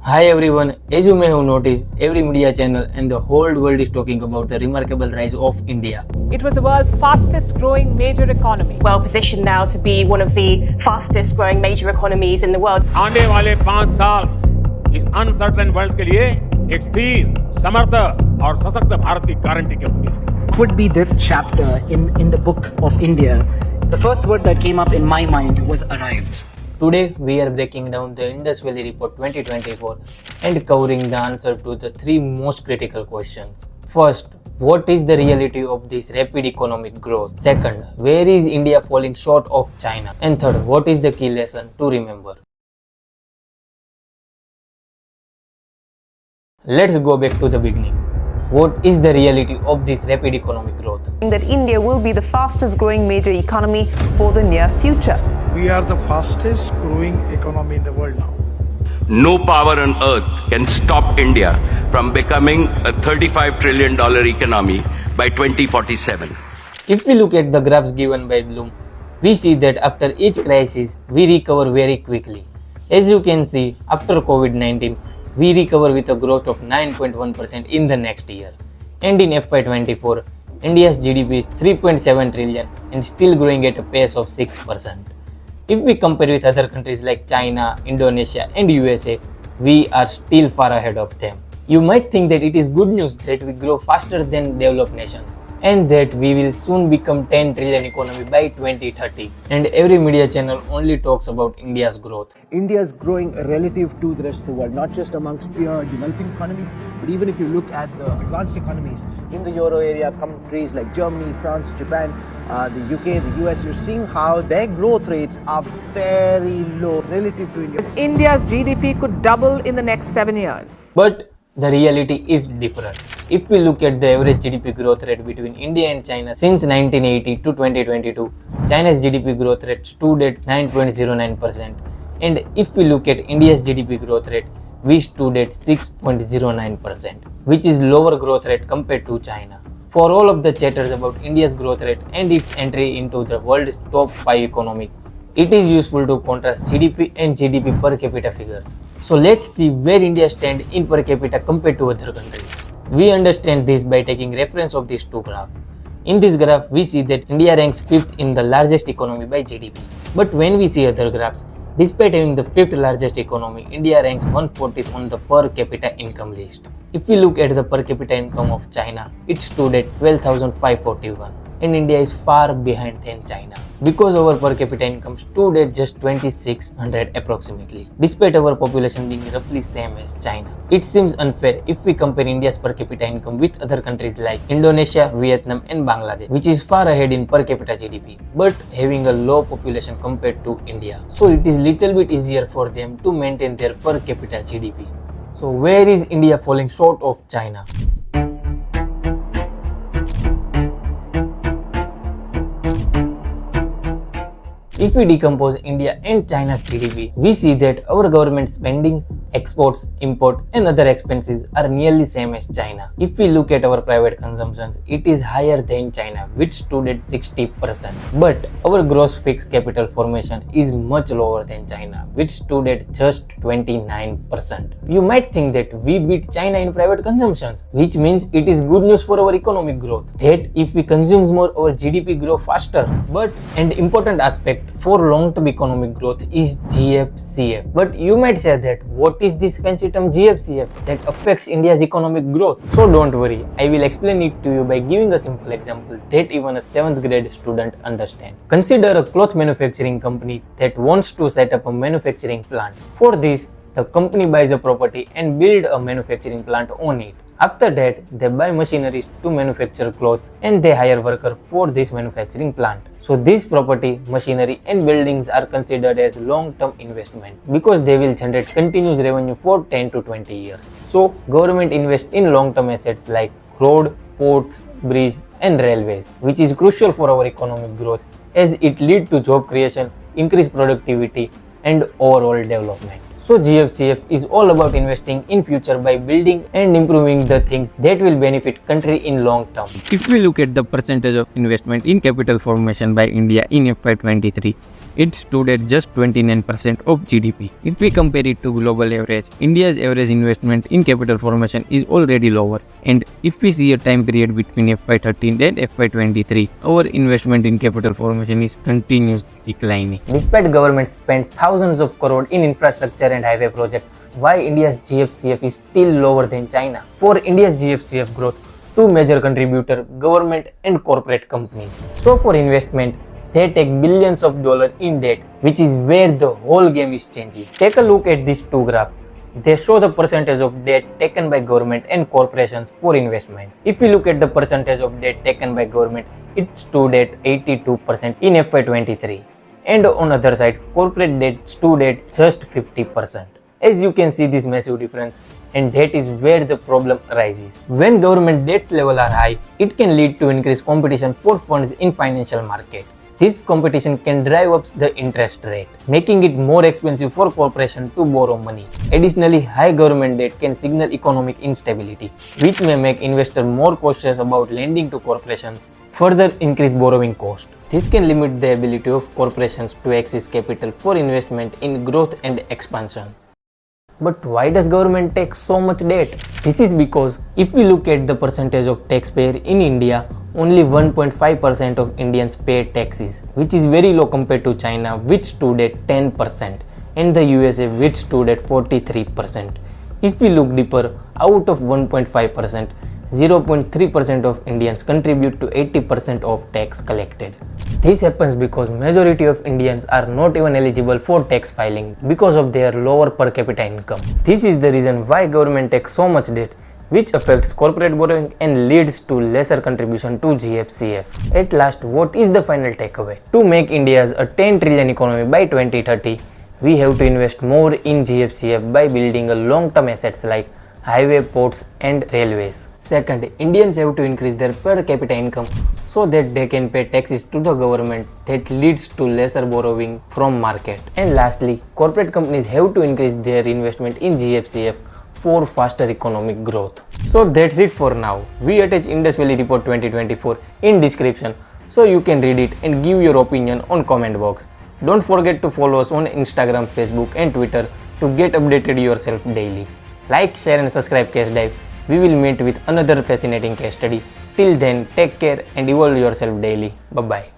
Hi everyone, as you may have noticed, every media channel and the whole world is talking about the remarkable rise of India. It was the world's fastest growing major economy. Well positioned now to be one of the fastest growing major economies in the world. आने वाले 5 साल इस uncertain world के लिए एक स्थिर, समर्थ और सशक्त भारत की गारंटी के होंगे. Would be this chapter in the book of India. The first word that came up in my mind was arrived. Today we are breaking down the Indus Valley Report 2024 and covering the answer to the three most critical questions. First, what is the reality of this rapid economic growth? Second, where is India falling short of China? And third, what is the key lesson to remember? Let's go back to the beginning. What is the reality of this rapid economic growth? That India will be the fastest growing major economy for the near future. We are the fastest growing economy in the world now. No power on earth can stop India from becoming a $35 trillion economy by 2047. If we look at the graphs given by Bloom, we see that after each crisis, we recover very quickly. As you can see, after COVID-19, we recover with a growth of 9.1% in the next year. And in FY24, India's GDP is 3.7 trillion and still growing at a pace of 6%. If we compare with other countries like China, Indonesia and USA, we are still far ahead of them. You might think that it is good news that we grow faster than developed nations and that we will soon become 10 trillion economy by 2030. And every media channel only talks about India's growth. India is growing relative to the rest of the world, not just amongst pure developing economies, but even if you look at the advanced economies in the Euro area, countries like Germany, France, Japan, the UK, the US, you're seeing how their growth rates are very low relative to India. India's GDP could double in the next 7 years. But the reality is different. If we look at the average GDP growth rate between India and China since 1980 to 2022, China's GDP growth rate stood at 9.09%. And if we look at India's GDP growth rate, we stood at 6.09%, which is lower growth rate compared to China. For all of the chatters about India's growth rate and its entry into the world's top 5 economies, it is useful to contrast GDP and GDP per capita figures. So let's see where India stands in per capita compared to other countries. We understand this by taking reference of these two graphs. In this graph, we see that India ranks 5th in the largest economy by GDP. But when we see other graphs, despite having the 5th largest economy, India ranks 140th on the per capita income list. If we look at the per capita income of China, it stood at 12,541. And India is far behind than China because our per capita income stood at just 2600 approximately, despite our population being roughly same as China. It seems unfair if we compare India's per capita income with other countries like Indonesia, Vietnam and Bangladesh, which is far ahead in per capita GDP, but having a low population compared to India. So it is little bit easier for them to maintain their per capita GDP. So where is India falling short of China? If we decompose India and China's GDP, we see that our government spending, exports, import and other expenses are nearly same as China. If we look at our private consumptions, it is higher than China, which stood at 60%. But our gross fixed capital formation is much lower than China, which stood at just 29%. You might think that we beat China in private consumptions, which means it is good news for our economic growth. That if we consume more, our GDP grow faster. But an important aspect for long-term economic growth is GFCF. But you might say that what is this fancy term GFCF that affects India's economic growth? So don't worry, I will explain it to you by giving a simple example that even a 7th grade student understands. Consider a cloth manufacturing company that wants to set up a manufacturing plant. For this, the company buys a property and builds a manufacturing plant on it. After that, they buy machineries to manufacture clothes and they hire workers for this manufacturing plant. So this property, machinery and buildings are considered as long-term investment because they will generate continuous revenue for 10 to 20 years. So government invests in long-term assets like road, ports, bridge and railways, which is crucial for our economic growth as it leads to job creation, increased productivity and overall development. So GFCF is all about investing in future by building and improving the things that will benefit country in long term. If we look at the percentage of investment in capital formation by India in FY23, it stood at just 29% of GDP. If we compare it to global average, India's average investment in capital formation is already lower. And if we see a time period between FY13 and FY23, our investment in capital formation is continuously declining. Despite government spent thousands of crores in infrastructure and highway projects, why India's GFCF is still lower than China? For India's GFCF growth, two major contributors, government and corporate companies. So for investment, they take billions of dollars in debt, which is where the whole game is changing. Take a look at these two graphs. They show the percentage of debt taken by government and corporations for investment. If we look at the percentage of debt taken by government, it stood at 82% in FY23. And on the other side, corporate debt stood at just 50%. As you can see this massive difference, and that is where the problem arises. When government debts level are high, it can lead to increased competition for funds in financial market. This competition can drive up the interest rate, making it more expensive for corporations to borrow money. Additionally, high government debt can signal economic instability, which may make investors more cautious about lending to corporations, further increase borrowing cost. This can limit the ability of corporations to access capital for investment in growth and expansion. But why does government take so much debt? This is because if we look at the percentage of taxpayer in India, only 1.5% of Indians pay taxes, which is very low compared to China, which stood at 10%, and the USA, which stood at 43%. If we look deeper, out of 1.5%, 0.3% of Indians contribute to 80% of tax collected. This happens because majority of Indians are not even eligible for tax filing because of their lower per capita income. This is the reason why government takes so much debt, which affects corporate borrowing and leads to lesser contribution to GFCF. At last, what is the final takeaway? To make India's a 10 trillion economy by 2030, we have to invest more in GFCF by building a long-term assets like highway, ports and railways. Second, Indians have to increase their per capita income so that they can pay taxes to the government that leads to lesser borrowing from market. And lastly, corporate companies have to increase their investment in GFCF for faster economic growth. So that's it for now. We attach Indus Valley Report 2024 in description so you can read it and give your opinion on comment box. Don't forget to follow us on Instagram, Facebook and Twitter to get updated yourself daily. Like, share and subscribe Casedive. We will meet with another fascinating case study. Till then, take care and evolve yourself daily. Bye bye.